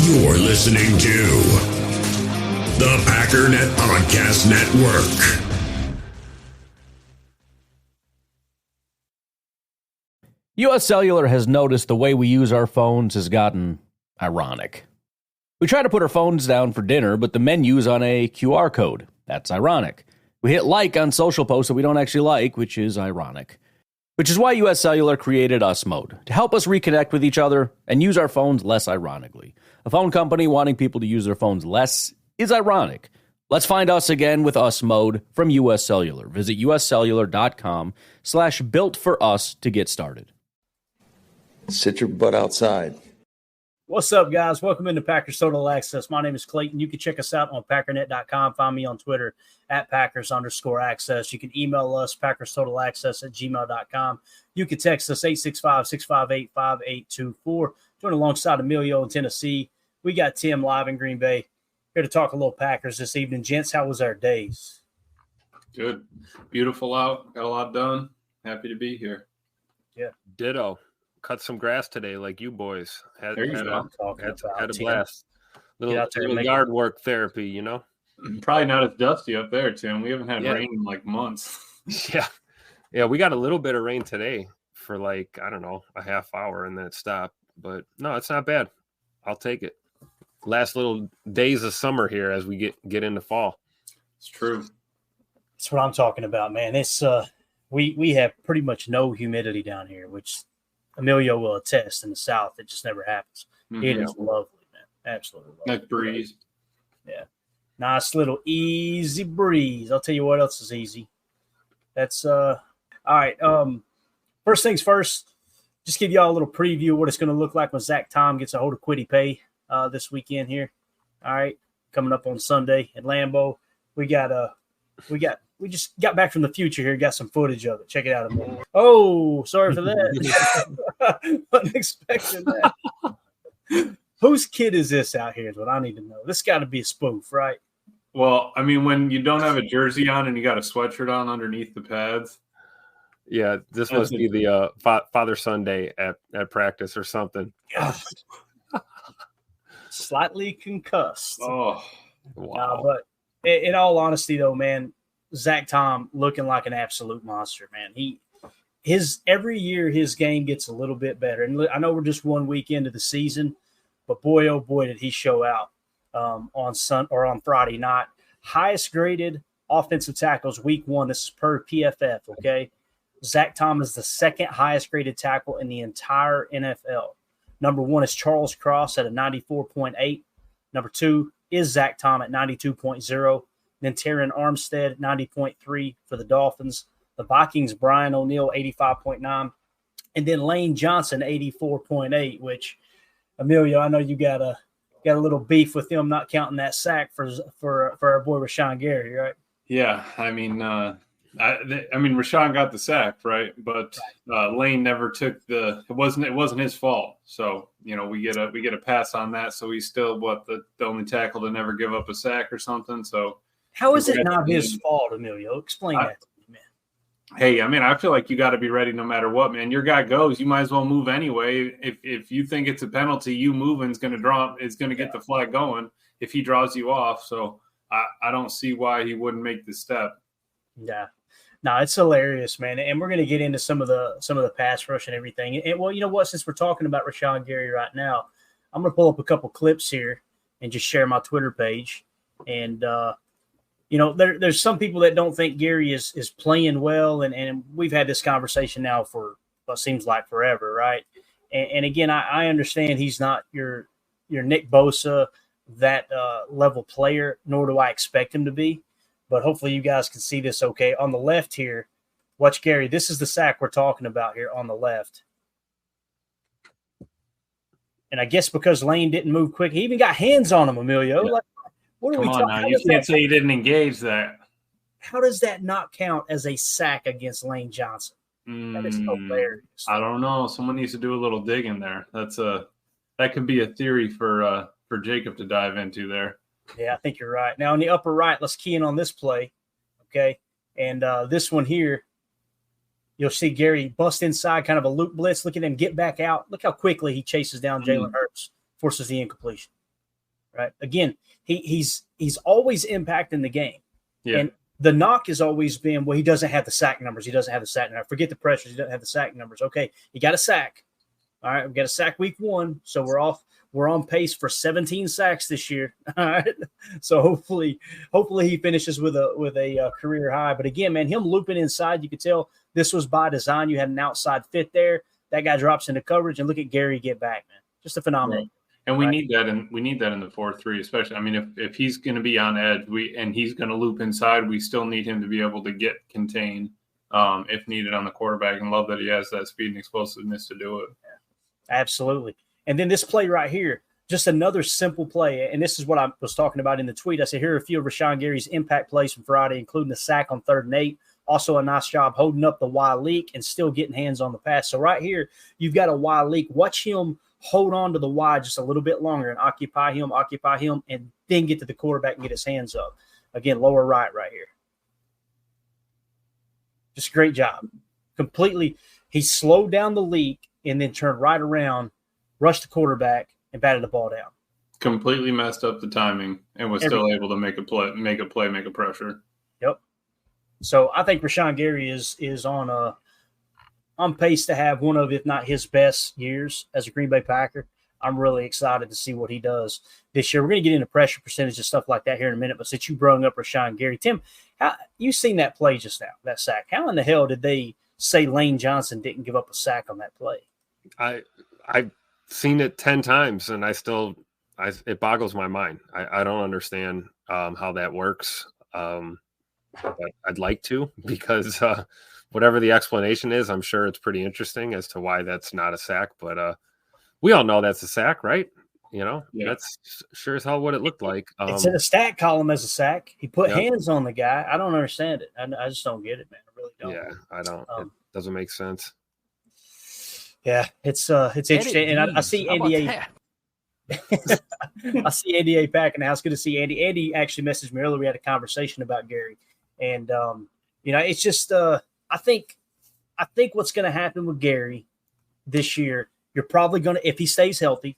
You're listening to the Packernet Podcast Network. U.S. Cellular has noticed the way we use our phones has gotten ironic. We try to put our phones down for dinner, but the menu's on a QR code. That's ironic. We hit like on social posts that we don't actually like, which is ironic. Which is why U.S. Cellular created Us Mode, to help us reconnect with each other and use our phones less ironically. A phone company wanting people to use their phones less is ironic. Let's find us again with Us Mode from U.S. Cellular. Visit uscellular.com/built-for-us to get started. Sit your butt outside. What's up, guys? Welcome into Packers Total Access. My name is Clayton. You can check us out on Packernet.com. Find me on Twitter at Packers_access. You can email us, PackersTotalAccess@gmail.com. You can text us 865-658-5824. Join alongside Emilio in Tennessee. We got Tim live in Green Bay. Here to talk a little Packers this evening. Gents, how was our days? Good. Beautiful out. Got a lot done. Happy to be here. Yeah. Ditto. Cut some grass today like you boys. Had a blast. Little yard work therapy, you know? Probably not as dusty up there, Tim. We haven't had rain in like months. Yeah, we got a little bit of rain today for like, I don't know, a half hour and then it stopped. But no, it's not bad. I'll take it. Last little days of summer here as we get into fall. It's true. That's what I'm talking about, man. It's we have pretty much no humidity down here, which Emilio will attest. In the South, it just never happens. Mm-hmm. It is lovely, man. Absolutely lovely. Nice breeze. Yeah. Nice little easy breeze. I'll tell you what else is easy. That's all right. First things first, just give y'all a little preview of what it's going to look like when Zach Tom gets a hold of Quiddy Pay this weekend here. All right. Coming up on Sunday at Lambeau. We just got back from the future here. Got some footage of it. Check it out. Oh, sorry for that. Wasn't expecting that. Whose kid is this out here is what I need to know. This got to be a spoof, right? Well, I mean, when you don't have a jersey on and you got a sweatshirt on underneath the pads. Yeah, this must be the Father Sunday at practice or something. Slightly concussed. Oh, wow. But in all honesty, though, man, Zach Tom looking like an absolute monster, man. Every year his game gets a little bit better. And I know we're just 1 week into the season, but boy, oh boy, did he show out on Friday night. Highest graded offensive tackles week 1. This is per PFF, okay? Zach Tom is the second highest graded tackle in the entire NFL. Number 1 is Charles Cross at a 94.8. Number 2 is Zach Tom at 92.0. Then Terran Armstead, 90.3 for the Dolphins. The Vikings, Brian O'Neill, 85.9. And then Lane Johnson, 84.8, which, Emilio, I know you got a little beef with them not counting that sack for our boy Rashan Gary, right? Yeah, I mean, Rashan got the sack, right? But Lane never took it wasn't his fault. So, you know, we get a pass on that. So he's still the only tackle to never give up a sack or something. So how is it not his fault, Emilio? Explain that to me, man. Hey, I mean, I feel like you got to be ready no matter what, man. Your guy goes, you might as well move anyway. If you think it's a penalty, you moving is going to get the flag going if he draws you off. So I don't see why he wouldn't make the step. Yeah. No, it's hilarious, man. And we're going to get into some of the pass rush and everything. And well, you know what? Since we're talking about Rashan Gary right now, I'm going to pull up a couple clips here and just share my Twitter page. And you know, there's some people that don't think Gary is playing well, and we've had this conversation now for what seems like forever, right? And again, I understand he's not your Nick Bosa, that level player, nor do I expect him to be. But hopefully you guys can see this okay. On the left here, watch Gary. This is the sack we're talking about here on the left. And I guess because Lane didn't move quick, he even got hands on him, Emilio. Yeah. Like, what are Come we on talking? now. You can't say he didn't engage that. How does that not count as a sack against Lane Johnson? That is hilarious. I don't know. Someone needs to do a little digging there. That could be a theory for Jacob to dive into there. Yeah, I think you're right. Now, in the upper right, let's key in on this play, okay? And this one here, you'll see Gary bust inside, kind of a loop blitz. Look at him get back out. Look how quickly he chases down Jalen Hurts, forces the incompletion. right? Again, he's always impacting the game. Yeah. And the knock has always been, well, he doesn't have the sack numbers. He doesn't have the sack numbers. Forget the pressures. He doesn't have the sack numbers. Okay, he got a sack. All right, we got a sack week 1, so we're on pace for 17 sacks this year. All right, so hopefully he finishes with a career high. But again, man, him looping inside, you could tell this was by design. You had an outside fit there. That guy drops into coverage, and look at Gary get back, man. Just a phenomenal. Right. And we need that, and we need that in the 4-3, especially. I mean, if he's going to be on edge, and he's going to loop inside, we still need him to be able to get contained if needed on the quarterback. And love that he has that speed and explosiveness to do it. Absolutely. And then this play right here, just another simple play. And this is what I was talking about in the tweet. I said, here are a few of Rashan Gary's impact plays from Friday, including the sack on 3rd and 8. Also a nice job holding up the Y leak and still getting hands on the pass. So right here, you've got a Y leak. Watch him hold on to the Y just a little bit longer and occupy him, and then get to the quarterback and get his hands up. Again, lower right here. Just a great job. Completely, he slowed down the leak and then turned right around, rushed the quarterback, and batted the ball down. Completely messed up the timing and was still able to make a pressure. Yep. So I think Rashan Gary is on pace to have one of, if not his best years as a Green Bay Packer. I'm really excited to see what he does this year. We're going to get into pressure percentage and stuff like that here in a minute, but since you brought up Rashan Gary, Tim, you seen that play just now, that sack. How in the hell did they say Lane Johnson didn't give up a sack on that play? I've seen it 10 times, and it boggles my mind. I don't understand how that works, but I'd like to, because whatever the explanation is, I'm sure it's pretty interesting as to why that's not a sack. But we all know that's a sack, right? That's sure as hell what it looked like. It's in a stat column as a sack. He put hands on the guy. I don't understand it. I just don't get it, man. I really don't. Yeah, I don't. It doesn't make sense. Yeah, it's interesting, and I see NDA. I see NDA back in the house. Good to see Andy. Andy actually messaged me earlier. We had a conversation about Gary, and it's just I think what's going to happen with Gary this year, you're probably going to, if he stays healthy,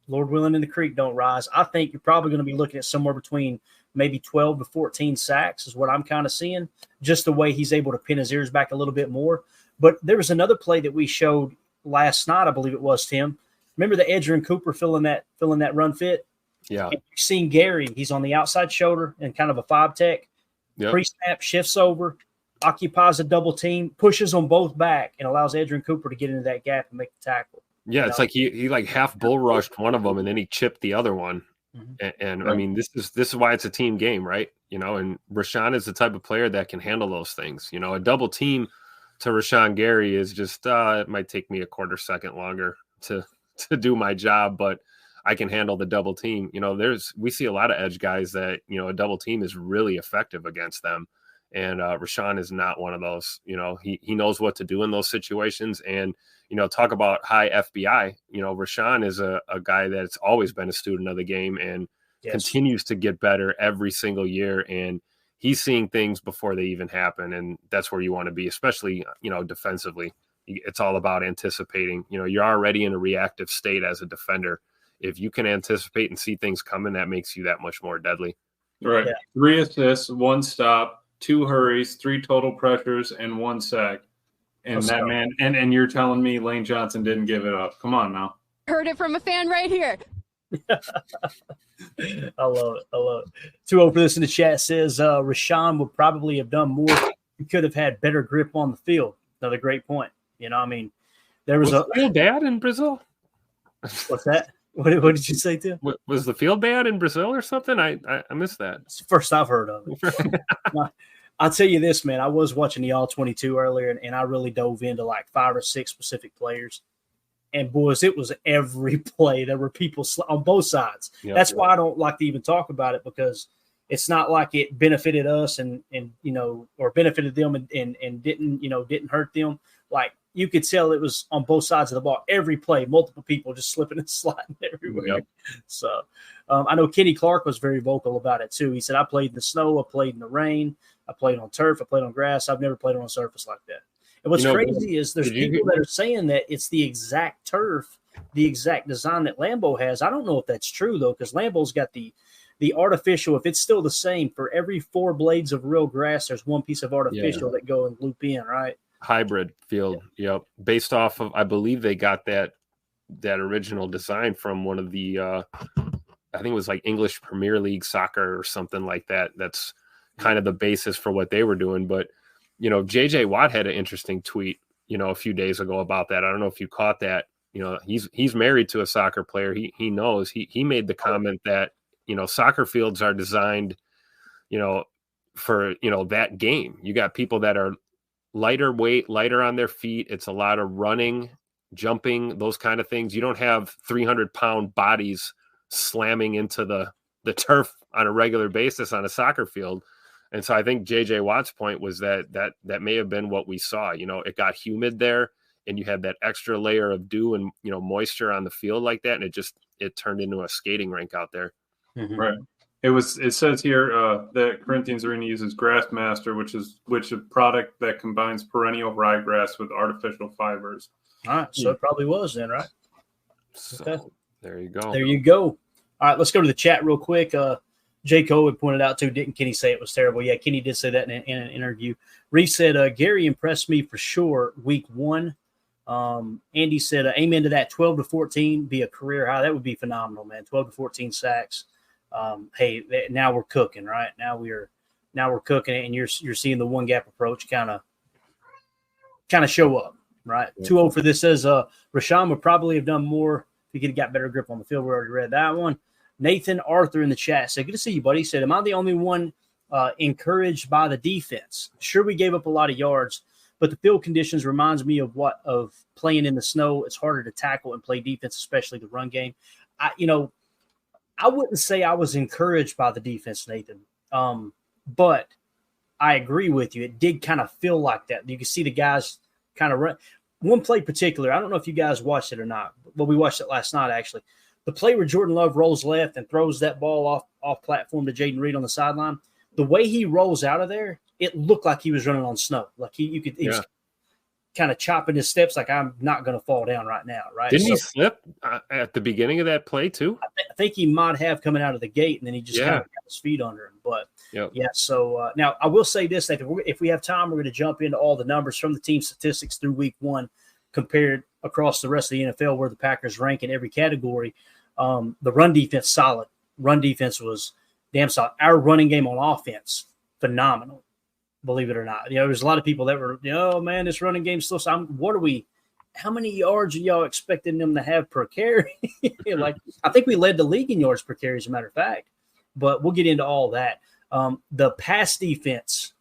Lord willing, and the creek don't rise, I think you're probably going to be looking at somewhere between maybe 12 to 14 sacks is what I'm kind of seeing, just the way he's able to pin his ears back a little bit more. But there was another play that we showed last night, I believe it was, Tim. Remember the Edgerrin Cooper filling that run fit? Yeah. And you've seen Gary, he's on the outside shoulder and kind of a 5-tech. Yep. Pre-snap, shifts over, occupies a double team, pushes them both back, and allows Edgerrin Cooper to get into that gap and make the tackle. Yeah, it's like he like half bull rushed one of them, and then he chipped the other one. Mm-hmm. And right. I mean, this is why it's a team game, right? And Rashan is the type of player that can handle those things. A double team to Rashan Gary is just it might take me a quarter second longer to do my job, but I can handle the double team. We see a lot of edge guys that a double team is really effective against them, and Rashan is not one of those. He knows what to do in those situations, and talk about high FBI. Rashan is a guy that's always been a student of the game and continues to get better every single year, and he's seeing things before they even happen, and that's where you want to be, especially defensively. It's all about anticipating. You're already in a reactive state as a defender. If you can anticipate and see things coming, that makes you that much more deadly. Right. Yeah. 3 assists, 1 stop, 2 hurries, 3 total pressures, and 1 sack. And that man, and you're telling me Lane Johnson didn't give it up. Come on now. Heard it from a fan right here. I love it. 2-0 for this in the chat says Rashan would probably have done more. He could have had better grip on the field. Another great point. There was the field bad in Brazil? What's that? What did you say, Tim? Was the field bad in Brazil or something? I missed that. It's the first I've heard of it. I'll tell you this, man. I was watching the All-22 earlier, and I really dove into like 5 or 6 specific players. And, boys, it was every play. There were people on both sides. Yep, That's why I don't like to even talk about it, because it's not like it benefited us and or benefited them and didn't hurt them. Like, you could tell it was on both sides of the ball. Every play, multiple people just slipping and sliding everywhere. Yep. So I know Kenny Clark was very vocal about it too. He said, I played in the snow, I played in the rain, I played on turf, I played on grass. I've never played on a surface like that. And what's crazy is there's people that are saying that it's the exact turf the exact design that Lambeau has. I don't know if that's true though, because Lambeau's got the artificial. If it's still the same, for every 4 blades of real grass, there's one piece of artificial that go and loop in, right? Hybrid field, yep. Based off of, I believe they got that original design from one of the, I think it was like English Premier League soccer or something like that. That's kind of the basis for what they were doing. But, you know, JJ Watt had an interesting tweet, you know, a few days ago about that. I don't know if you caught that. You know, he's married to a soccer player. He knows. He made the comment that, you know, soccer fields are designed, you know, for, you know, that game. You got people that are lighter weight, lighter on their feet. It's a lot of running, jumping, those kind of things. You don't have 300-pound bodies slamming into the turf on a regular basis on a soccer field. And so I think JJ Watt's point was that may have been what we saw. You know, it got humid there and you had that extra layer of dew and, you know, moisture on the field like that. And it turned into a skating rink out there. Mm-hmm. Right. It says here that Corinthians Arena uses Grassmaster, which a product that combines perennial ryegrass with artificial fibers. All right, so it probably was then, right? So Okay. there you go. There you go. All right, let's go to the chat real quick. J. Cole had pointed out too, didn't Kenny say it was terrible? Yeah, Kenny did say that in an interview. Reese said, Gary impressed me for sure week 1. Andy said, amen to that. 12 to 14 be a career high. That would be phenomenal, man. 12 to 14 sacks. Hey, now we're cooking, right? Now we're cooking it, and you're seeing the one gap approach kind of show up, right? Yeah. 2-0 for this says Rashan would probably have done more if he could have got better grip on the field. We already read that one. Nathan Arthur in the chat said, good to see you, buddy. He said, am I the only one encouraged by the defense? Sure, we gave up a lot of yards, but the field conditions reminds me of playing in the snow. It's harder to tackle and play defense, especially the run game. I wouldn't say I was encouraged by the defense, Nathan, but I agree with you. It did kind of feel like that. You can see the guys kind of run. One play particular, I don't know if you guys watched it or not, but we watched it last night, actually. The play where Jordan Love rolls left and throws that ball off platform to Jaden Reed on the sideline, the way he rolls out of there, it looked like he was running on snow. Like he was kind of chopping his steps like I'm not going to fall down right now, right? Didn't he slip at the beginning of that play too? I think he might have coming out of the gate, and then he just kind of got his feet under him. But, so now I will say this, that if we have time, we're going to jump into all the numbers from the team statistics through week 1 compared across the rest of the NFL where the Packers rank in every category. The run defense, solid. Run defense was damn solid. Our running game on offense, phenomenal. Believe it or not. There's a lot of people that were, oh, man, this running game still. How many yards are y'all expecting them to have per carry? I think we led the league in yards per carry, as a matter of fact. But we'll get into all that. The pass defense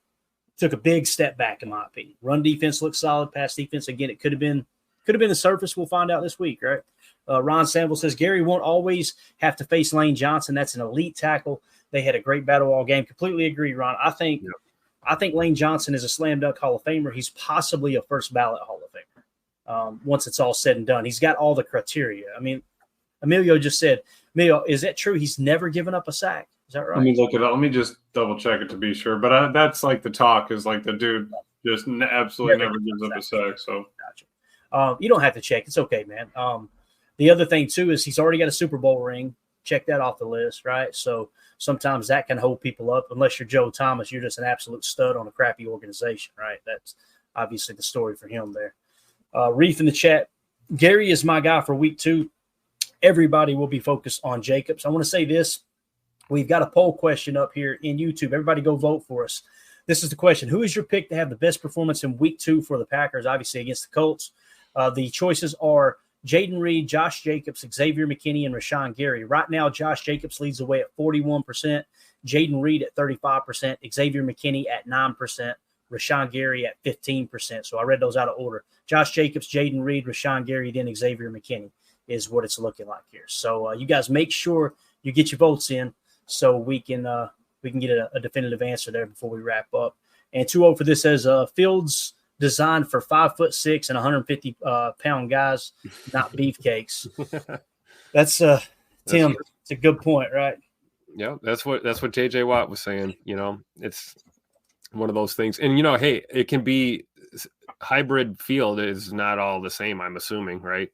took a big step back, in my opinion. Run defense looked solid. Pass defense, again, it could have been the surface. We'll find out this week, right? Ron Sample says Gary won't always have to face Lane Johnson. That's an elite tackle. They had a great battle all game. Completely agree, Ron. I think Lane Johnson is a slam dunk Hall of Famer. He's possibly a first ballot Hall of Famer once it's all said and done. He's got all the criteria. I mean, Emilio just said, Emilio, is that true? He's never given up a sack. Is that right? Let me look it up. Let me just double check it to be sure. But that's like the talk is like the dude just absolutely never gives up a sack. So gotcha. You don't have to check. It's okay, man. The other thing, too, is he's already got a Super Bowl ring. Check that off the list, right? So sometimes that can hold people up. Unless you're Joe Thomas, you're just an absolute stud on a crappy organization, right? That's obviously the story for him there. Reef in the chat, Gary is my guy for week 2. Everybody will be focused on Jacobs. I want to say this. We've got a poll question up here in YouTube. Everybody go vote for us. This is the question. Who is your pick to have the best performance in week 2 for the Packers, obviously against the Colts? The choices are Jaden Reed, Josh Jacobs, Xavier McKinney, and Rashan Gary. Right now, Josh Jacobs leads the way at 41%, Jaden Reed at 35%, Xavier McKinney at 9%, Rashan Gary at 15%. So I read those out of order. Josh Jacobs, Jaden Reed, Rashan Gary, then Xavier McKinney is what it's looking like here. So you guys make sure you get your votes in so we can get a definitive answer there before we wrap up. And 2-0 for this says Fields designed for 5'6" and 150-pound guys, not beefcakes. That's Tim. It's a good point, right? Yeah, that's what JJ Watt was saying. It's one of those things, and hey, it can be hybrid field is not all the same. I'm assuming, right?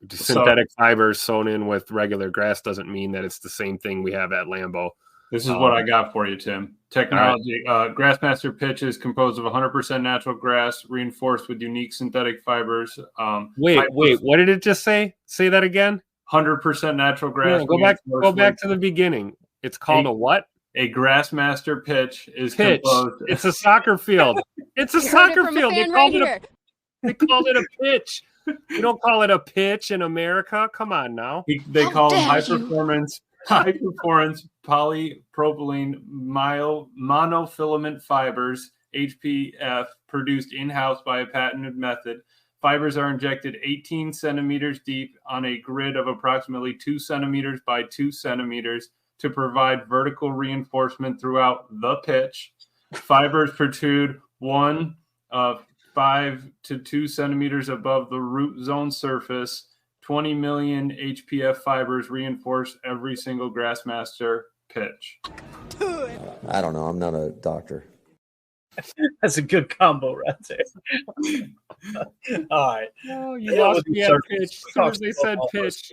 Synthetic fibers sewn in with regular grass doesn't mean that it's the same thing we have at Lambeau. This is what I got for you, Tim. Technology. Grassmaster pitch is composed of 100% natural grass reinforced with unique synthetic fibers. Wait, what did it just say? Say that again. 100% natural grass. Yeah, go back to the beginning. It's called a what? A Grassmaster pitch is composed. It's a soccer field. It's a soccer field. They called it a pitch. You don't call it a pitch in America. Come on now. They call them high performance polypropylene monofilament fibers, HPF, produced in-house by a patented method. Fibers are injected 18 centimeters deep on a grid of approximately 2 centimeters by 2 centimeters to provide vertical reinforcement throughout the pitch. Fibers protrude 5 to 2 centimeters above the root zone surface. 20 million HPF fibers reinforce every single Grassmaster pitch. I don't know. I'm not a doctor. That's a good combo right there. All right. Oh, you lost me at pitch. As soon as they said pitch.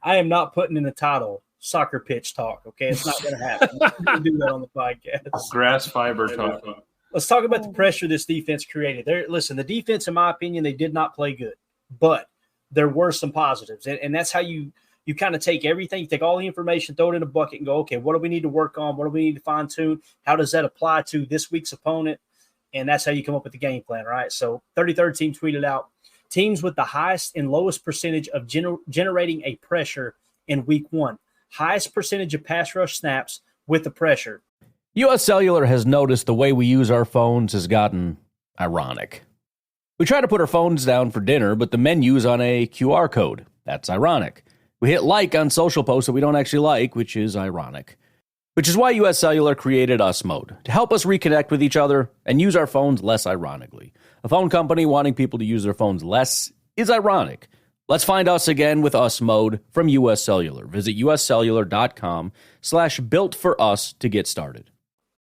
I am not putting in the title soccer pitch talk. Okay, it's not going to happen. We'll do that on the podcast. Grass fiber talk. Let's talk about the pressure this defense created. Listen, the defense, in my opinion, they did not play good, but there were some positives, and that's how you kind of take everything, you take all the information, throw it in a bucket, and go, okay, what do we need to work on? What do we need to fine tune? How does that apply to this week's opponent? And that's how you come up with the game plan, right? So 33rd team tweeted out, teams with the highest and lowest percentage of generating a pressure in week 1. Highest percentage of pass rush snaps with the pressure. U.S. Cellular has noticed the way we use our phones has gotten ironic. We try to put our phones down for dinner, but the menu's on a QR code. That's ironic. We hit like on social posts that we don't actually like, which is ironic. Which is why U.S. Cellular created Us Mode, to help us reconnect with each other and use our phones less ironically. A phone company wanting people to use their phones less is ironic. Let's find us again with Us Mode from U.S. Cellular. Visit uscellular.com/built-for-us to get started.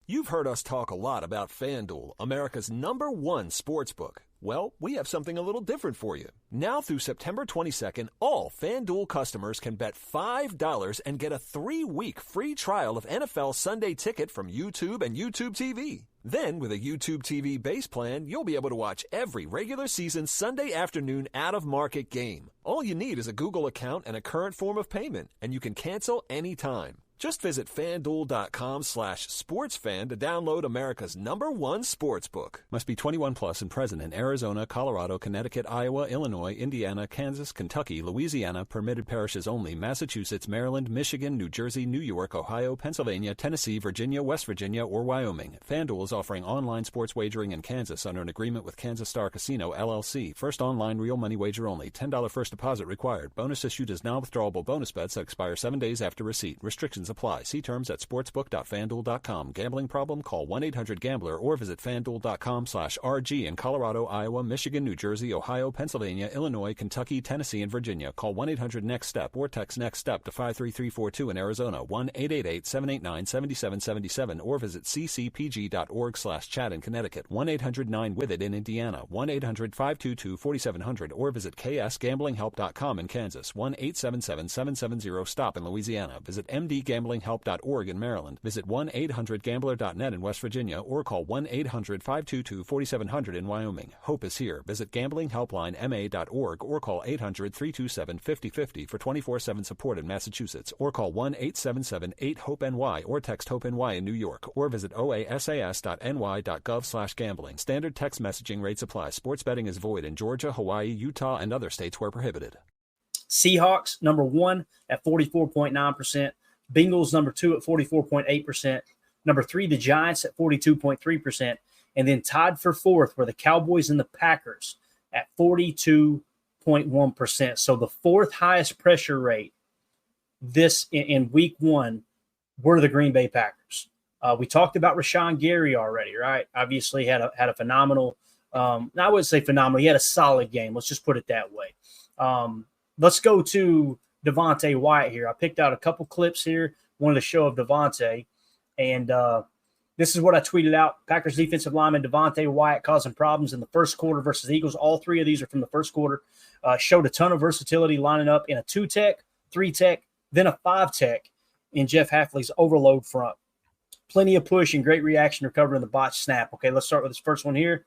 You've heard us talk a lot about FanDuel, America's #1 sportsbook. Well, we have something a little different for you. Now through September 22nd, all FanDuel customers can bet $5 and get a 3-week free trial of NFL Sunday Ticket from YouTube and YouTube TV. Then, with a YouTube TV base plan, you'll be able to watch every regular season Sunday afternoon out-of-market game. All you need is a Google account and a current form of payment, and you can cancel anytime. Just visit FanDuel.com/sportsfan to download America's #1 sportsbook. Must be 21 plus and present in Arizona, Colorado, Connecticut, Iowa, Illinois, Indiana, Kansas, Kentucky, Louisiana, permitted parishes only, Massachusetts, Maryland, Michigan, New Jersey, New York, Ohio, Pennsylvania, Tennessee, Virginia, West Virginia, or Wyoming. FanDuel is offering online sports wagering in Kansas under an agreement with Kansas Star Casino, LLC. First online real money wager only. $10 first deposit required. Bonus issued as non-withdrawable bonus bets that expire 7 days after receipt. Restrictions apply. See terms at sportsbook.fanduel.com. Gambling problem? Call 1-800-GAMBLER or visit fanduel.com/RG in Colorado, Iowa, Michigan, New Jersey, Ohio, Pennsylvania, Illinois, Kentucky, Tennessee, and Virginia. Call 1-800-NEXT-STEP or text NEXT STEP to 53342 in Arizona, 1-888-789-7777, or visit ccpg.org/chat in Connecticut, 1-800-9-WITH-IT in Indiana, 1-800-522-4700, or visit ksgamblinghelp.com in Kansas, 1-877-770-STOP in Louisiana. Visit mdgamblinghelp.org in Maryland. Visit 1-800-GAMBLER.net in West Virginia or call 1-800-522-4700 in Wyoming. Hope is here. Visit gamblinghelplinema.org or call 800-327-5050 for 24/7 support in Massachusetts or call 1-877-8-HOPE-NY or text HOPE-NY in New York or visit oasas.ny.gov/gambling. Standard text messaging rates apply. Sports betting is void in Georgia, Hawaii, Utah, and other states where prohibited. Seahawks, #1 at 44.9%. Bengals, #2 at 44.8%. #3, the Giants at 42.3%. And then tied for 4th were the Cowboys and the Packers at 42.1%. So the 4th highest pressure rate this in week 1 were the Green Bay Packers. We talked about Rashan Gary already, right? Obviously had a phenomenal I wouldn't say phenomenal. He had a solid game. Let's just put it that way. Let's go to Devontae Wyatt here. I picked out a couple clips here, wanted to show of Devontae. And This is what I tweeted out. Packers defensive lineman Devontae Wyatt causing problems in the first quarter versus Eagles. All three of these are from the first quarter. Showed a ton of versatility lining up in a 2-tech, 3-tech, then a 5-tech in Jeff Hafley's overload front. Plenty of push and great reaction recovering the botched snap. Okay, let's start with this first one here.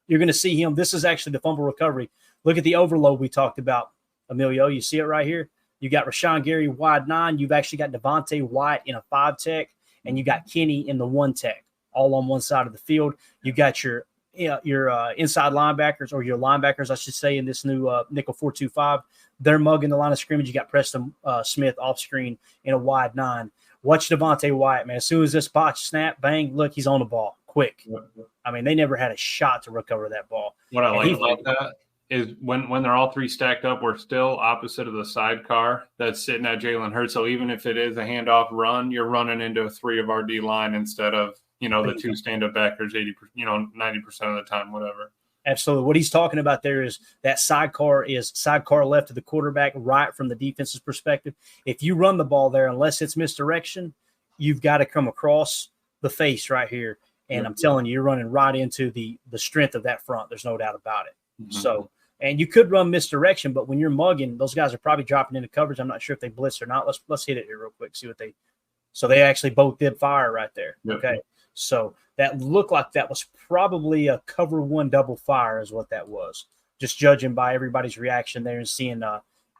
You're going to see him. This is actually the fumble recovery. Look at the overload we talked about, Emilio. You see it right here? You got Rashan Gary wide 9. You've actually got Devontae Wyatt in a 5-tech, and you got Kenny in the 1-tech, all on one side of the field. You got your inside linebackers, or your linebackers, I should say, in this new nickel 4-2-5. They're mugging the line of scrimmage. You got Preston Smith off screen in a wide 9. Watch Devontae Wyatt, man. As soon as this botch snap, bang, look, he's on the ball quick. I mean, they never had a shot to recover that ball. What I like about that is when they're all three stacked up, we're still opposite of the sidecar that's sitting at Jalen Hurts. So even if it is a handoff run, you're running into 3 of our D line instead of, the 2 stand-up backers 90% of the time, whatever. Absolutely. What he's talking about there is that sidecar left of the quarterback, right from the defense's perspective. If you run the ball there, unless it's misdirection, you've got to come across the face right here. And I'm telling you, you're running right into the strength of that front. There's no doubt about it. Mm-hmm. So, and you could run misdirection, but when you're mugging, those guys are probably dropping into coverage. I'm not sure if they blitz or not. Let's hit it here real quick. See what they. So they actually both did fire right there. Yep. Okay. So that looked like that was probably a cover 1 double fire is what that was. Just judging by everybody's reaction there and seeing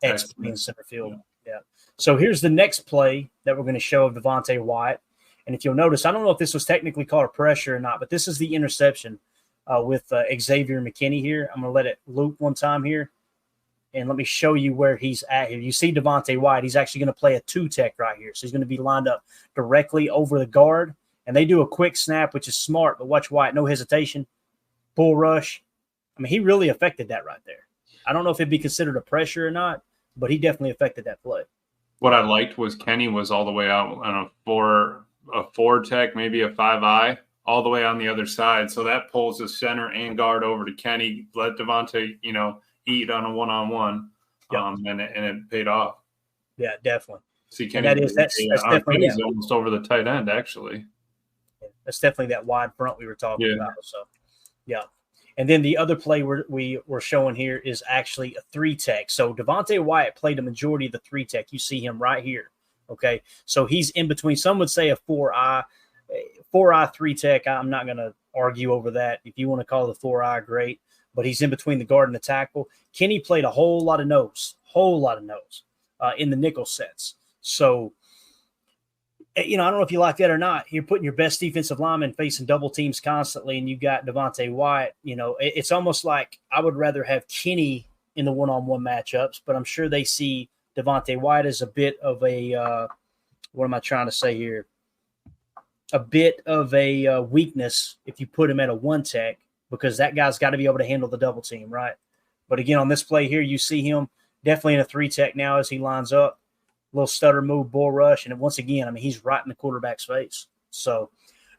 X in center field. Yeah. So here's the next play that we're going to show of Devontae Wyatt. And if you'll notice, I don't know if this was technically called a pressure or not, but this is the interception with Xavier McKinney here. I'm going to let it loop one time here. And let me show you where he's at here. You see Devontae Wyatt. He's actually going to play a 2-tech right here. So he's going to be lined up directly over the guard. And they do a quick snap, which is smart. But watch Wyatt, no hesitation, bull rush. I mean, he really affected that right there. I don't know if it'd be considered a pressure or not, but he definitely affected that play. What I liked was Kenny was all the way out on a 4-tech, maybe a 5-eye, all the way on the other side. So that pulls the center and guard over to Kenny. Let Devontae, eat on a 1-on-1, and it paid off. Yeah, definitely. See, Kenny, that's definitely Kenny's almost over the tight end, actually. That's definitely that wide front we were talking about. So, yeah. And then the other play we're showing here is actually a 3-tech. So Devontae Wyatt played a majority of the 3-tech. You see him right here. Okay. So he's in between. Some would say a 4-eye 3-tech. I'm not going to argue over that. If you want to call it a 4-eye, great. But he's in between the guard and the tackle. Kenny played a whole lot of nose in the nickel sets. So, I don't know if you like that or not. You're putting your best defensive lineman facing double teams constantly, and you've got Devontae Wyatt. It's almost like I would rather have Kenny in the 1-on-1 matchups, but I'm sure they see Devontae Wyatt as a bit of a what am I trying to say here? A bit of a weakness if you put him at a 1-tech, because that guy's got to be able to handle the double team, right? But again, on this play here, you see him definitely in a 3-tech now as he lines up. Little stutter move, bull rush, and once again, I mean, he's right in the quarterback's face. So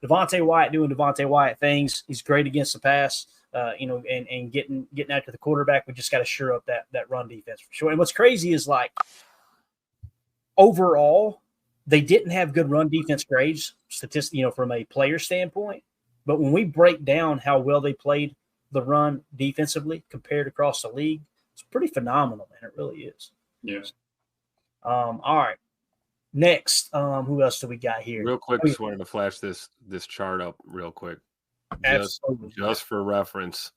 Devontae Wyatt doing Devontae Wyatt things. He's great against the pass, and getting after the quarterback. We just got to shore up that run defense for sure. And what's crazy is, like, overall, they didn't have good run defense grades, from a player standpoint. But when we break down how well they played the run defensively compared across the league, it's pretty phenomenal, man. It really is. Yes. All right. Next, who else do we got here? Real quick, just wanted to flash this chart up real quick. Just for reference.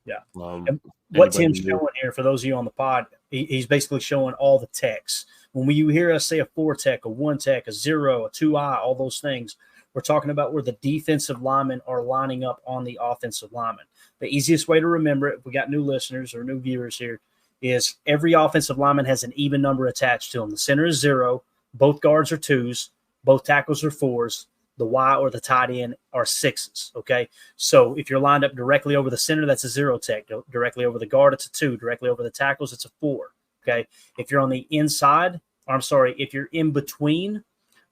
Yeah. What Tim's showing here, for those of you on the pod, he's basically showing all the techs. When you hear us say a 4-tech, a 1-tech, a 0, a 2-eye, all those things, we're talking about where the defensive linemen are lining up on the offensive linemen. The easiest way to remember it, if we got new listeners or new viewers here, is every offensive lineman has an even number attached to them. The center is 0, both guards are 2s, both tackles are 4s, the Y or the tight end are 6s, okay? So if you're lined up directly over the center, that's a 0-tech. Directly over the guard, it's a 2. Directly over the tackles, it's a 4, okay? If you're on the inside, if you're in between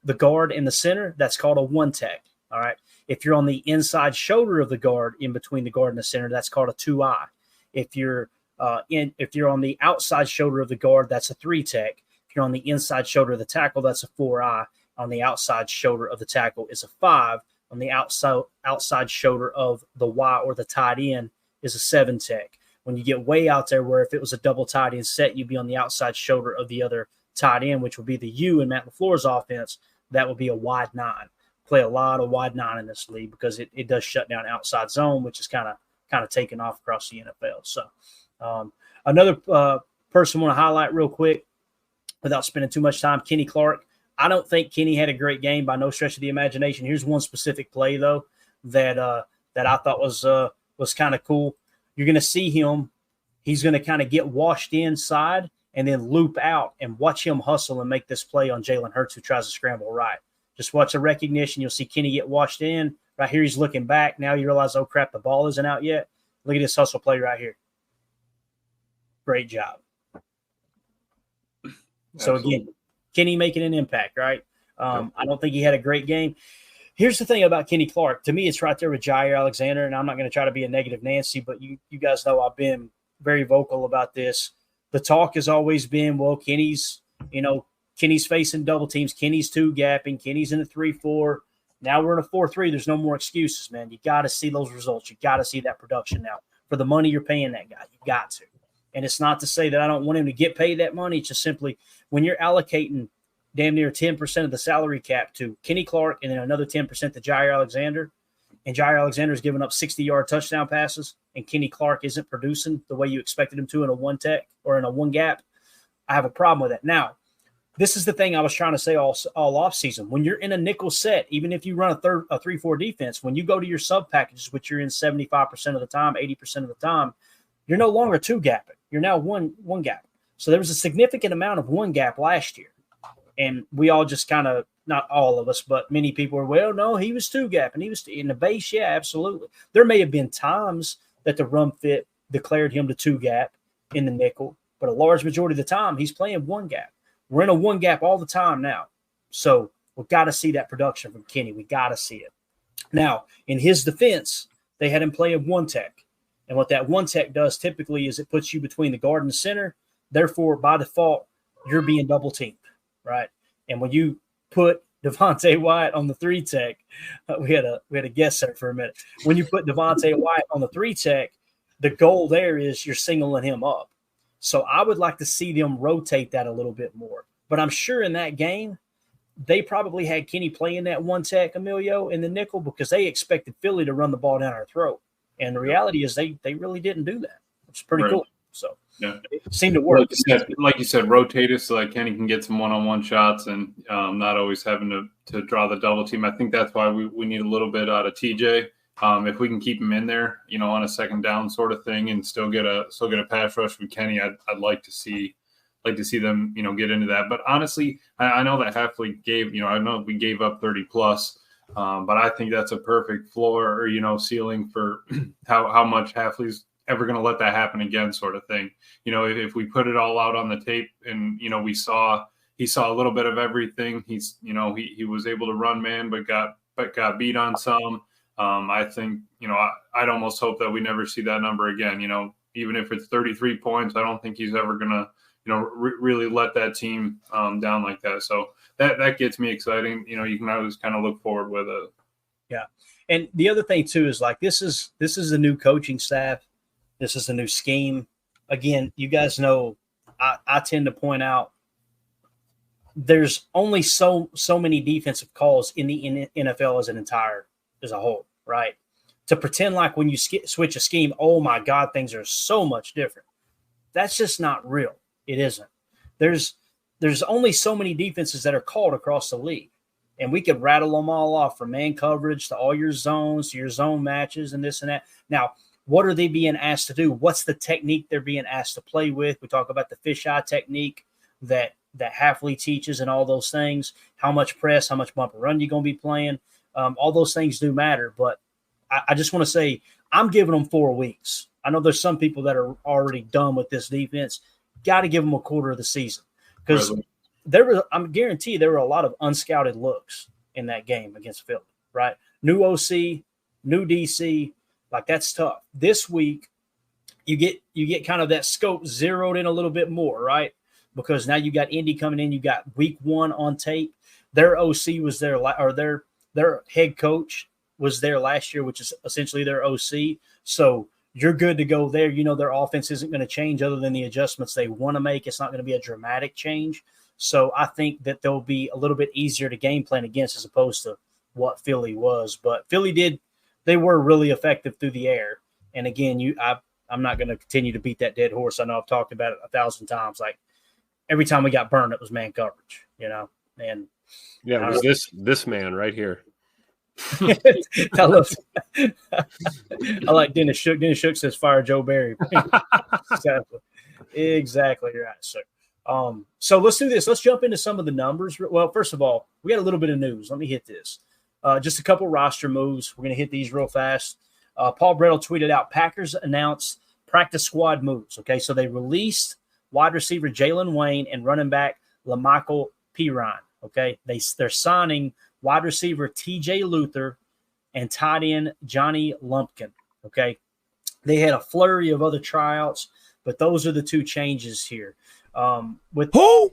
the guard and the center, that's called a 1-tech, all right? If you're on the inside shoulder of the guard, in between the guard and the center, that's called a 2-eye. If you're on the outside shoulder of the guard, that's a 3-tech. If you're on the inside shoulder of the tackle, that's a 4-eye. On the outside shoulder of the tackle is a 5. on the outside shoulder of the Y or the tight end is a 7 tech. When you get way out there, where if it was a double tight end set, you'd be on the outside shoulder of the other tight end, which would be the U in Matt LaFleur's offense. That would be a wide 9. Play a lot of wide 9 in this league because it does shut down outside zone, which is kind of taken off across the NFL. So another person I want to highlight real quick without spending too much time, Kenny Clark. I don't think Kenny had a great game by no stretch of the imagination. Here's one specific play, though, that I thought was kind of cool. You're going to see him. He's going to kind of get washed inside and then loop out, and watch him hustle and make this play on Jalen Hurts, who tries to scramble right. Just watch the recognition. You'll see Kenny get washed in. Right here, he's looking back. Now you realize, oh, crap, the ball isn't out yet. Look at this hustle play right here. Great job. So, again, Kenny making an impact, right? I don't think he had a great game. Here's the thing about Kenny Clark. To me, it's right there with Jaire Alexander, and I'm not going to try to be a negative Nancy, but you guys know I've been very vocal about this. The talk has always been, well, Kenny's facing double teams. Kenny's 2-gapping. Kenny's in a 3-4. Now we're in a 4-3. There's no more excuses, man. You got to see those results. You got to see that production now. For the money you're paying that guy, you got to. And it's not to say that I don't want him to get paid that money. It's just simply when you're allocating damn near 10% of the salary cap to Kenny Clark and then another 10% to Jaire Alexander, and Jaire Alexander is giving up 60-yard touchdown passes, and Kenny Clark isn't producing the way you expected him to in a 1-tech or in a 1-gap, I have a problem with that. Now, this is the thing I was trying to say all offseason. When you're in a nickel set, even if you run a 3-4 defense, when you go to your sub packages, which you're in 75% of the time, 80% of the time, you're no longer 2-gapping. You're now one gap. So there was a significant amount of 1-gap last year. And we all just kind of, not all of us, but many people are, well, no, he was 2-gap. And he was in the base, yeah, absolutely. There may have been times that the run fit declared him to 2-gap in the nickel, but a large majority of the time he's playing 1-gap. We're in a 1-gap all the time now. So we've got to see that production from Kenny. We got to see it. Now, in his defense, they had him playing 1-tech. And what that 1-tech does typically is it puts you between the guard and the center. Therefore, by default, you're being double teamed, right? And when you put Devontae Wyatt on the 3-tech, we had a guess there for a minute. When you put Devontae Wyatt on the 3-tech, the goal there is you're singling him up. So I would like to see them rotate that a little bit more. But I'm sure in that game, they probably had Kenny playing that 1-tech, Emilio, in the nickel, because they expected Philly to run the ball down our throat. And the reality is they really didn't do that. It's pretty cool. So it seemed to work. Like you said, rotate it so that Kenny can get some one-on-one shots and not always having to draw the double team. I think that's why we need a little bit out of TJ. If we can keep him in there, on a second down sort of thing and still get a pass rush from Kenny, I'd like to see them, get into that. But honestly, I know that Hafley gave, I know we gave up 30 plus. But I think that's a perfect floor or, ceiling for how much Hafley's ever going to let that happen again sort of thing. If we put it all out on the tape and, he saw a little bit of everything. He was able to run man, but got beat on some. I think, I'd almost hope that we never see that number again. Even if it's 33 points, I don't think he's ever going to, really let that team down like that. So that gets me exciting. You can always kind of look forward with it. Yeah. And the other thing too is like, this is a new coaching staff. This is a new scheme. Again, you guys know, I tend to point out there's only so many defensive calls in the NFL as a whole, right? To pretend like when you switch a scheme, oh my God, things are so much different. That's just not real. It isn't. There's only so many defenses that are called across the league. And we could rattle them all off from man coverage to all your zones, to your zone matches and this and that. Now, what are they being asked to do? What's the technique they're being asked to play with? We talk about the fisheye technique that Hafley teaches and all those things. How much press, how much bump and run you're going to be playing. All those things do matter. But I just want to say I'm giving them 4 weeks. I know there's some people that are already done with this defense. Got to give them a quarter of the season because I'm guaranteed there were a lot of unscouted looks in that game against Philly, right? New OC, new DC, like that's tough. This week, you get kind of that scope zeroed in a little bit more, right? Because now you got Indy coming in, you got week 1 on tape. Their OC was their head coach was there last year, which is essentially their OC. So you're good to go there. You know, their offense isn't going to change other than the adjustments they want to make. It's not going to be a dramatic change. So I think that they'll be a little bit easier to game plan against as opposed to what Philly was. But Philly they were really effective through the air. And again, I'm not going to continue to beat that dead horse. I know I've talked about it 1,000 times. Like every time we got burned, it was man coverage, you know. And yeah, it was this man right here. I like Dennis Shook. Dennis Shook says fire Joe Barry. Exactly right, sir. So let's do this. Let's jump into some of the numbers. Well, first of all, we got a little bit of news. Let me hit this. Just a couple roster moves. We're going to hit these real fast. Paul Brettel tweeted out, Packers announced practice squad moves. Okay, so they released wide receiver Jalen Wayne and running back LaMichael Pirine. Okay, they're signing wide receiver TJ Luther and tight end Johnny Lumpkin. Okay, they had a flurry of other tryouts, but those are the two changes here. With who?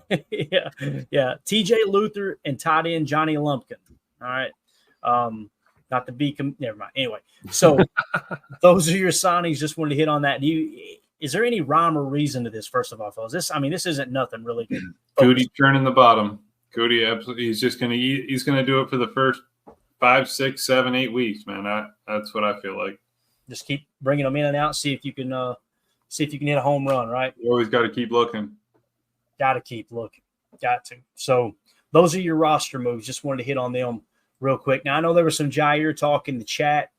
yeah, TJ Luther and tight end Johnny Lumpkin. All right. Not to be never mind. Anyway, so those are your signings. Just wanted to hit on that. Is there any rhyme or reason to this? First of all, fellas, this isn't nothing really good. Goody turning the bottom. Goody absolutely. He's just gonna do it for the first 5, 6, 7, 8 weeks, man. That's what I feel like. Just keep bringing them in and out. See if you can hit a home run. Right. You always got to keep looking. Got to keep looking. Got to. So those are your roster moves. Just wanted to hit on them real quick. Now, I know there was some Jaire talk in the chat.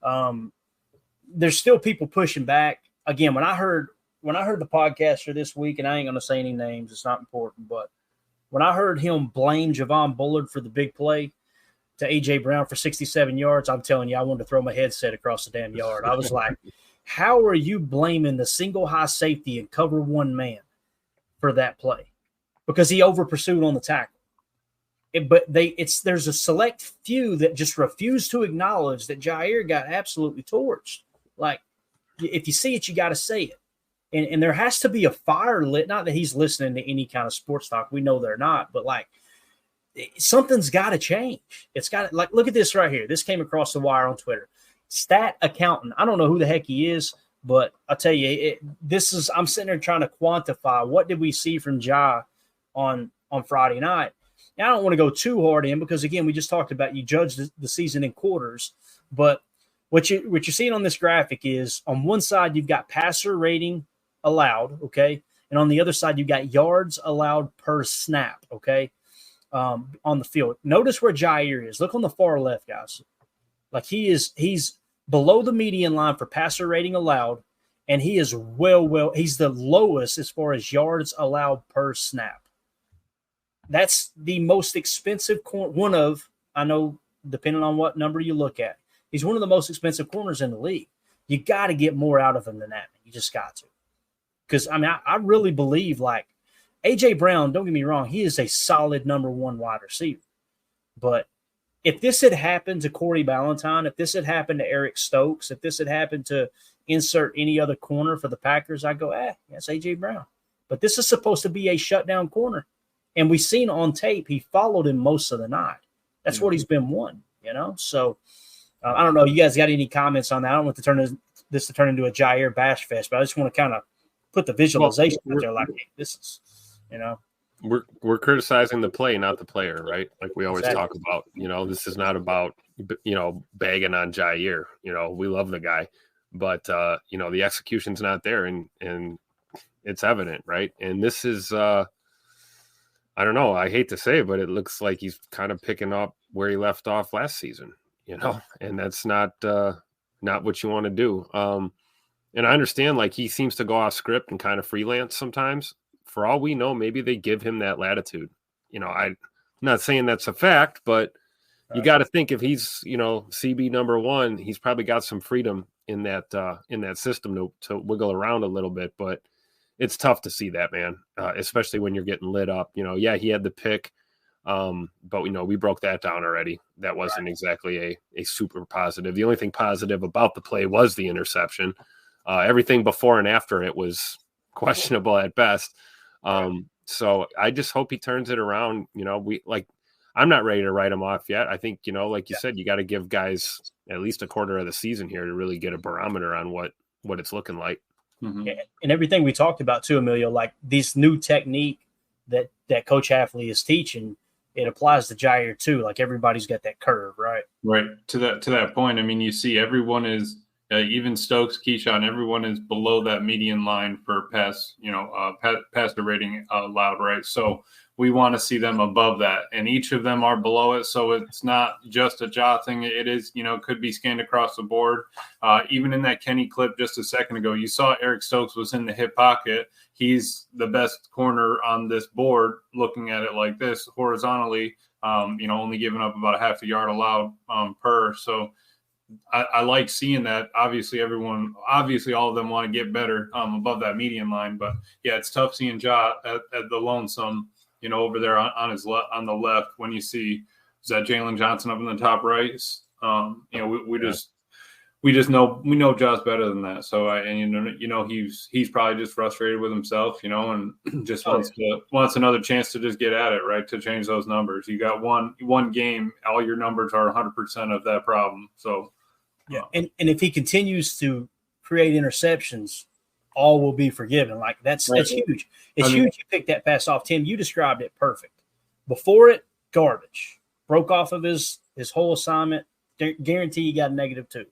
There's still people pushing back. Again, when I heard the podcaster this week, and I ain't going to say any names, it's not important, but when I heard him blame Javon Bullard for the big play to A.J. Brown for 67 yards, I'm telling you, I wanted to throw my headset across the damn yard. I was like, how are you blaming the single high safety and cover one man for that play? Because he over-pursued on the tackle. There's a select few that just refuse to acknowledge that Jaire got absolutely torched. Like, if you see it, you got to say it. And there has to be a fire lit. Not that he's listening to any kind of sports talk. We know they're not. But, like, something's got to change. It's got to, like, look at this right here. This came across the wire on Twitter. Stat accountant. I don't know who the heck he is, but I'll tell you, I'm sitting there trying to quantify what did we see from Ja on Friday night. Now, I don't want to go too hard in because, again, we just talked about you judge the season in quarters. But what you're seeing on this graphic is on one side you've got passer rating allowed, okay? And on the other side you've got yards allowed per snap, okay, on the field. Notice where Jaire is. Look on the far left, guys. Like he's below the median line for passer rating allowed, and he is he's the lowest as far as yards allowed per snap. That's the most expensive one of, I know, depending on what number you look at. He's one of the most expensive corners in the league. You got to get more out of him than that. You just got to. Because, I really believe, like, A.J. Brown, don't get me wrong, he is a solid number one wide receiver. But if this had happened to Corey Ballantyne, if this had happened to Eric Stokes, if this had happened to insert any other corner for the Packers, I'd go, that's A.J. Brown. But this is supposed to be a shutdown corner. And we've seen on tape, he followed him most of the night. That's what he's been won, you know? So, I don't know. You guys got any comments on that? I don't want to turn this to turn into a Jaire bash fest, but I just want to kind of put the visualization out there like, hey, this is, you know. We're criticizing the play, not the player, right? Like we always talk about, you know, this is not about, you know, bagging on Jaire. You know, we love the guy, but, you know, the execution's not there and it's evident, right? And this is I don't know. I hate to say it, but it looks like he's kind of picking up where he left off last season, you know, and that's not what you want to do. And I understand, like, he seems to go off script and kind of freelance sometimes. For all we know, maybe they give him that latitude. You know, I'm not saying that's a fact, but you got to think if he's, you know, CB number one, he's probably got some freedom in that system to wiggle around a little bit, but it's tough to see that, man, especially when you're getting lit up. You know, yeah, he had the pick, but, you know, we broke that down already. That wasn't exactly a super positive. The only thing positive about the play was the interception. Everything before and after it was questionable at best. So I just hope he turns it around. You know, I'm not ready to write him off yet. I think, like you said, you got to give guys at least a quarter of the season here to really get a barometer on what it's looking like. Mm-hmm. And everything we talked about too, Emilio, like this new technique that Coach Hafley is teaching, it applies to Jaire too. Like everybody's got that curve, right? Right. To that point, I mean, you see everyone is even Stokes, Keyshawn, everyone is below that median line for pass the rating allowed, right? So we want to see them above that, and each of them are below it. So it's not just a Ja thing. It is, could be scanned across the board. Even in that Kenny clip just a second ago, you saw Eric Stokes was in the hip pocket. He's the best corner on this board, looking at it like this horizontally, only giving up about half a yard allowed per. So I like seeing that. Obviously, all of them want to get better above that median line. But, yeah, it's tough seeing Ja at the lonesome, over there on the left when you see is that Jalen Johnson up in the top right. We just know Ja's better than that. So he's probably just frustrated with himself, and just wants another chance to just get at it, right? To change those numbers. You got one game, all your numbers are 100% of that problem. So yeah, and if he continues to create interceptions, all will be forgiven. Like that's huge. It's huge. You picked that pass off, Tim. You described it perfect. Before it, garbage. Broke off of his whole assignment. Guarantee you got a -2.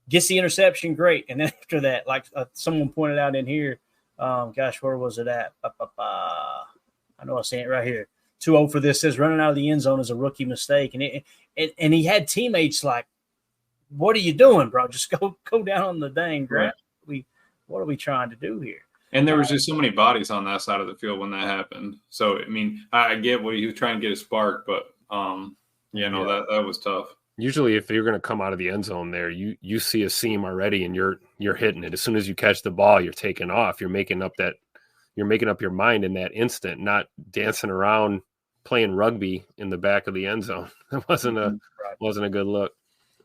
Gets the interception, great. And then after that, like someone pointed out in here, where was it at? I know I'm saying it right here. 2-0 for this. Says running out of the end zone is a rookie mistake. And he had teammates like, what are you doing, bro? Just go down on the dang ground. Right. What are we trying to do here? And there was just so many bodies on that side of the field when that happened. So, I mean, I get what he was trying to get a spark, but, that was tough. Usually if you're going to come out of the end zone there, you see a seam already and you're hitting it. As soon as you catch the ball, you're taking off. You're making up your mind in that instant, not dancing around playing rugby in the back of the end zone. That wasn't a good look.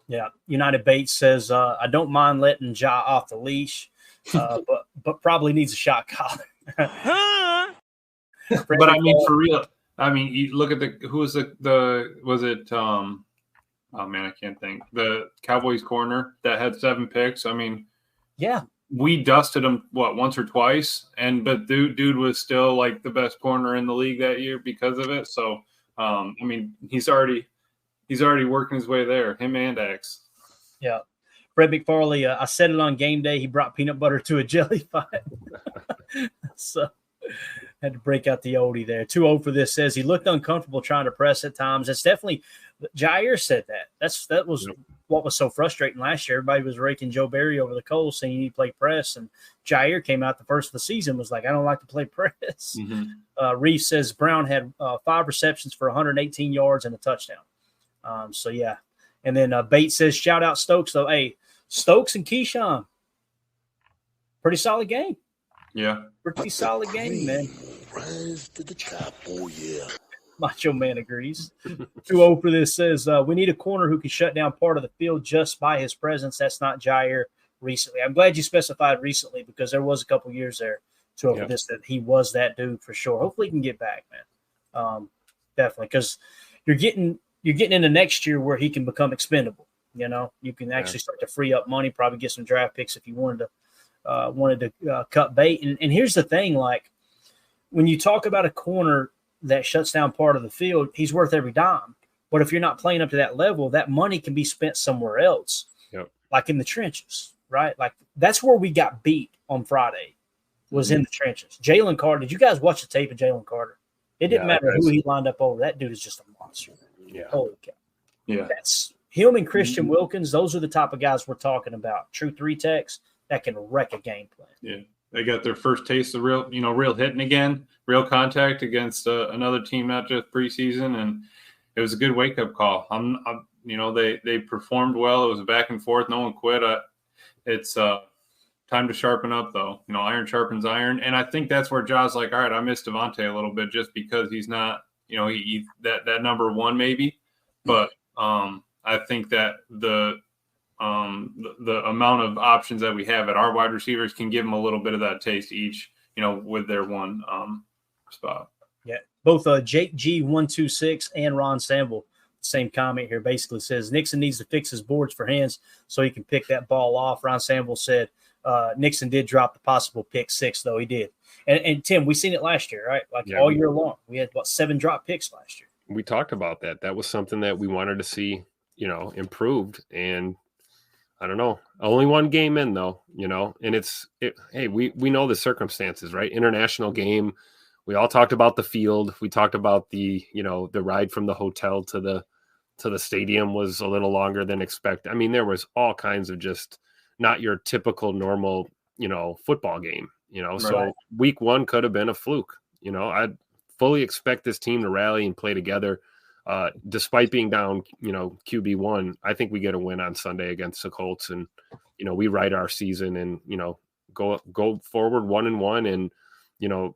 Yeah. United Bates says, I don't mind letting Ja off the leash, but probably needs a shot collar. But I mean, for real, you look at was it oh man, I can't think. The Cowboys corner that had 7 picks. I mean, yeah, we dusted him once or twice, but dude was still like the best corner in the league that year because of it. So, he's already working his way there. Him and X. Yeah, Fred McFarley. I said it on game day. He brought peanut butter to a jelly fight. So had to break out the oldie there. 2-0 for this. Says he looked uncomfortable trying to press at times. It's definitely Jaire said that. That was what was so frustrating last year. Everybody was raking Joe Barry over the coals saying you need to play press. And Jaire came out the first of the season was like, I don't like to play press. Mm-hmm. Reeve says Brown had 5 receptions for 118 yards and a touchdown. So, yeah. And then Bates says, shout out Stokes, though. Hey, Stokes and Keyshawn, pretty solid game. Yeah. Pretty solid game, man. Rise to the top, oh, yeah. Macho Man agrees. 2-0 for this says, we need a corner who can shut down part of the field just by his presence. That's not Jaire recently. I'm glad you specified recently because there was a couple years there, 2-0 for this, that he was that dude for sure. Hopefully he can get back, man. Definitely, because you're getting into next year where he can become expendable. You can actually start to free up money, probably get some draft picks if you wanted to cut bait. And here's the thing, like when you talk about a corner that shuts down part of the field, he's worth every dime. But if you're not playing up to that level, that money can be spent somewhere else, like in the trenches, right? Like that's where we got beat on Friday was in the trenches. Jalen Carter, did you guys watch the tape of Jalen Carter? It didn't matter who he lined up over. That dude is just a monster. Yeah. Holy cow. Yeah. That's him and Christian Wilkins. Those are the type of guys we're talking about. True 3 techs that can wreck a game plan. Yeah. They got their first taste of real hitting again, real contact against another team, not just preseason. And it was a good wake-up call. They performed well. It was a back and forth. No one quit. It's time to sharpen up, though. Iron sharpens iron. And I think that's where Ja's like, all right, I missed Devontae a little bit just because he's not, he that number 1 maybe. But I think that the amount of options that we have at our wide receivers can give them a little bit of that taste each, with their one spot. Yeah. both Jake G126 and Ron Samble, same comment here, basically says Nixon needs to fix his boards for hands so he can pick that ball off. Ron Samble said Nixon did drop the possible pick 6, though he did. And Tim, we seen it last year, right? Like all year long. We had, 7 drop picks last year. We talked about that. That was something that we wanted to see, improved. And I don't know. Only one game in, though, and hey, we know the circumstances, right? International game. We all talked about the field. We talked about the ride from the hotel to the stadium was a little longer than expected. I mean, there was all kinds of just not your typical normal, football game, Right. So week 1 could have been a fluke. I'd fully expect this team to rally and play together. Despite being down, QB1, I think we get a win on Sunday against the Colts, and we write our season and go forward 1-1, and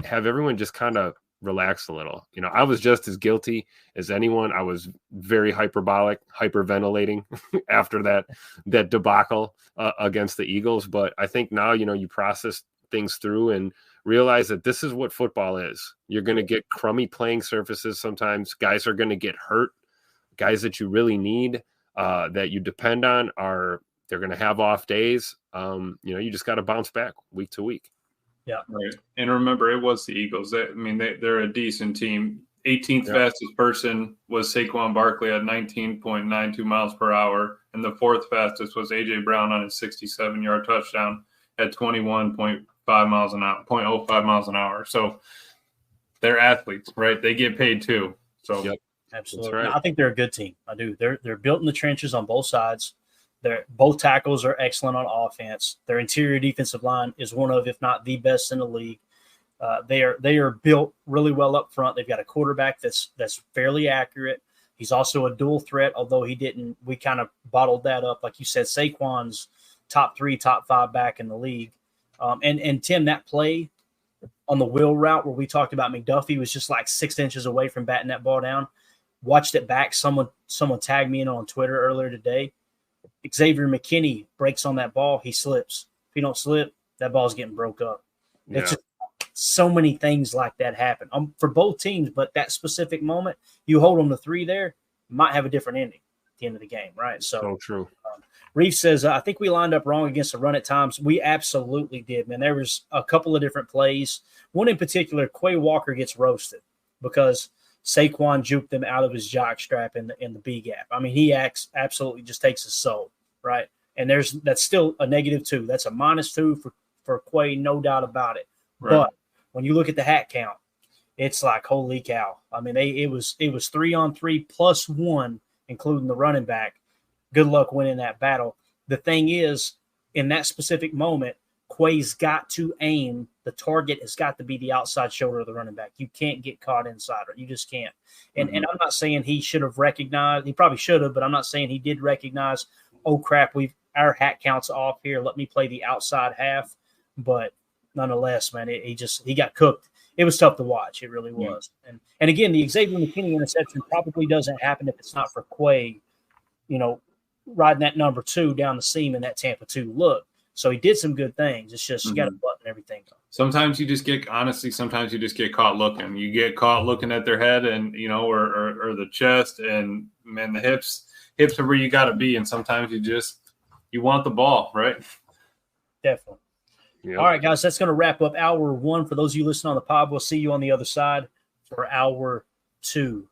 have everyone just kind of relax a little. I was just as guilty as anyone. I was very hyperventilating after that debacle against the Eagles. But I think now you process things through and realize that this is what football is. You're going to get crummy playing surfaces sometimes. Guys are going to get hurt. Guys that you really need, that you depend on, they're going to have off days. You just got to bounce back week to week. Yeah. Right. And remember, it was the Eagles. They're a decent team. 18th fastest person was Saquon Barkley at 19.92 miles per hour. And the 4th fastest was A.J. Brown on his 67-yard touchdown at 21.5 miles an hour, 0.05 miles an hour. So they're athletes, right? They get paid too. So Yep. Absolutely. Right. No, I think they're a good team. I do. They're built in the trenches on both sides. Both tackles are excellent on offense. Their interior defensive line is one of, if not the best in the league. They are built really well up front. They've got a quarterback that's fairly accurate. He's also a dual threat, although we kind of bottled that up. Like you said, Saquon's top 3, top 5 back in the league. And Tim, that play on the wheel route where we talked about McDuffie was just like 6 inches away from batting that ball down. Watched it back. Someone tagged me in on Twitter earlier today. Xavier McKinney breaks on that ball. He slips. If he don't slip, that ball's getting broke up. Yeah. It's just so many things like that happen for both teams. But that specific moment, you hold them to 3 there, might have a different ending at the end of the game, right? So true. Reef says, I think we lined up wrong against the run at times. We absolutely did, man. There was a couple of different plays. One in particular, Quay Walker gets roasted because Saquon juked them out of his jock strap in the B gap. I mean, he absolutely just takes his soul, right? And that's still a -2. That's a -2 for Quay, no doubt about it. Right. But when you look at the hat count, it's like, holy cow. I mean, it was 3-on-3 plus 1, including the running back. Good luck winning that battle. The thing is, in that specific moment, Quay's got to aim. The target has got to be the outside shoulder of the running back. You can't get caught inside. You just can't. And I'm not saying he should have recognized. He probably should have, but I'm not saying he did recognize, oh, crap, our hat count's off here. Let me play the outside half. But nonetheless, man, he got cooked. It was tough to watch. It really was. And again, the Xavier McKinney interception probably doesn't happen if it's not for Quay, riding that number 2 down the seam in that Tampa 2 look. So he did some good things. It's just you got to button everything up. Sometimes you just get caught looking. You get caught looking at their head and, or the chest, and man, the hips are where you got to be. And sometimes you want the ball, right? Definitely. Yep. All right, guys, that's going to wrap up hour 1. For those of you listening on the pod, we'll see you on the other side for hour 2.